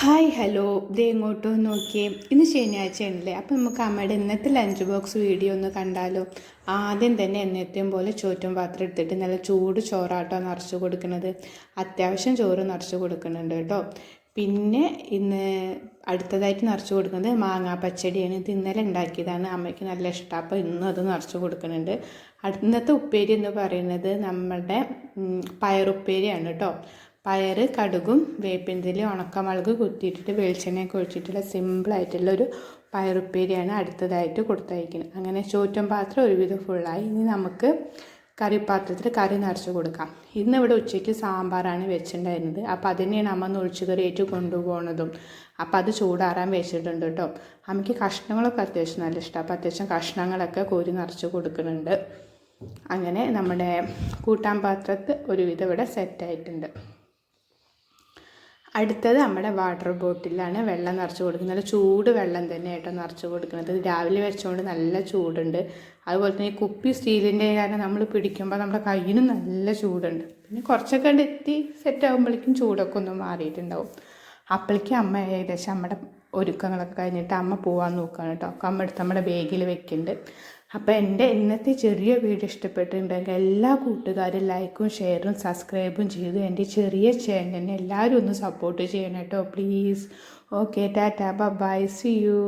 Hi hello ദേ ഇങ്ങോട്ടോ നോക്കിയേ. ഇന്ന് ശനിയാഴ്ചയാണല്ലേ, അപ്പം നമുക്ക് അമ്മയുടെ ഇന്നത്തെ ലഞ്ച് ബോക്സ് വീഡിയോ ഒന്ന് കണ്ടാലോ. ആദ്യം തന്നെ എന്നത്തെയും പോലെ ചോറ്റും പാത്രം എടുത്തിട്ട് നല്ല ചൂട് ചോറാട്ടോ നിറച്ച് കൊടുക്കുന്നത്. അത്യാവശ്യം ചോറ് നിറച്ച് കൊടുക്കുന്നുണ്ട് കേട്ടോ. പിന്നെ ഇന്ന് അടുത്തതായിട്ട് നിറച്ച് കൊടുക്കുന്നത് മാങ്ങാ പച്ചടിയാണ്. ഇത് ഇന്നലെ ഉണ്ടാക്കിയതാണ്, അമ്മയ്ക്ക് നല്ല ഇഷ്ടമാണ്, അപ്പോൾ ഇന്നും അത് നിറച്ച് കൊടുക്കുന്നുണ്ട്. ഇന്നത്തെ ഉപ്പേരി എന്ന് പറയുന്നത് നമ്മുടെ പയറുപ്പേരിയാണ് കേട്ടോ. പയർ, കടുകും വേപ്പിൻതിലും ഉണക്കമുളക് കുത്തിയിട്ടിട്ട് വെളിച്ചെണ്ണയൊക്കെ ഒഴിച്ചിട്ടുള്ള സിമ്പിളായിട്ടുള്ളൊരു പയറുപ്പേരിയാണ് അടുത്തതായിട്ട് കൊടുത്തയക്കുന്നത്. അങ്ങനെ ചോറ്റും പാത്രം ഒരുവിധം ഫുള്ളായി. ഇനി നമുക്ക് കറിപ്പാത്രത്തിൽ കറി നിറച്ച് കൊടുക്കാം. ഇന്നിവിടെ ഉച്ചയ്ക്ക് സാമ്പാറാണ് വെച്ചിട്ടുണ്ടായിരുന്നത്. അപ്പോൾ അതിനെയാണ് അമ്മ ഒഴിച്ച് കറിയായിട്ട് കൊണ്ടുപോകുന്നതും. അപ്പോൾ അത് ചൂടാറാൻ വെച്ചിട്ടുണ്ട് കേട്ടോ. അമ്മയ്ക്ക് കഷ്ണങ്ങളൊക്കെ അത്യാവശ്യം നല്ല ഇഷ്ടമാണ്. അപ്പോൾ അത്യാവശ്യം കഷ്ണങ്ങളൊക്കെ കോരി നിറച്ച് കൊടുക്കുന്നുണ്ട്. അങ്ങനെ നമ്മുടെ കൂട്ടാൻ പാത്രത്തിൽ ഒരുവിധം ഇവിടെ സെറ്റായിട്ടുണ്ട്. അടുത്തത് നമ്മുടെ വാട്ടർ ബോട്ടിലാണ് വെള്ളം നിറച്ച് കൊടുക്കുന്നത്. നല്ല ചൂട് വെള്ളം തന്നെ ആയിട്ടോ നിറച്ച് കൊടുക്കുന്നത്. രാവിലെ വെച്ചുകൊണ്ട് നല്ല ചൂടുണ്ട്. അതുപോലെ തന്നെ ഈ കുപ്പി സ്റ്റീലിൻ്റെ കാരണം നമ്മൾ പിടിക്കുമ്പോൾ നമ്മുടെ കയ്യിനും നല്ല ചൂടുണ്ട്. പിന്നെ കുറച്ചൊക്കെ എത്തി സെറ്റ് ആകുമ്പോഴേക്കും ചൂടൊക്കെ ഒന്ന് മാറിയിട്ടുണ്ടാവും. അപ്പോഴേക്കും അമ്മ ഏകദേശം നമ്മുടെ ഒരുക്കങ്ങളൊക്കെ കഴിഞ്ഞിട്ട് അമ്മ പോകാൻ നോക്കുകയാണ് കേട്ടോ. അമ്മ എടുത്ത് നമ്മുടെ ബാഗിൽ വെക്കുന്നുണ്ട്. അപ്പോൾ എൻ്റെ ഇന്നത്തെ ചെറിയ വീഡിയോ ഇഷ്ടപ്പെട്ടിട്ടുണ്ടെങ്കിൽ എല്ലാ കൂട്ടുകാരും ലൈക്കും ഷെയറും സബ്സ്ക്രൈബും ചെയ്ത് എൻ്റെ ചെറിയ ചാനലിനെ എല്ലാവരും ഒന്ന് സപ്പോർട്ട് ചെയ്യണം കേട്ടോ please. Okay, tata, bye, see U.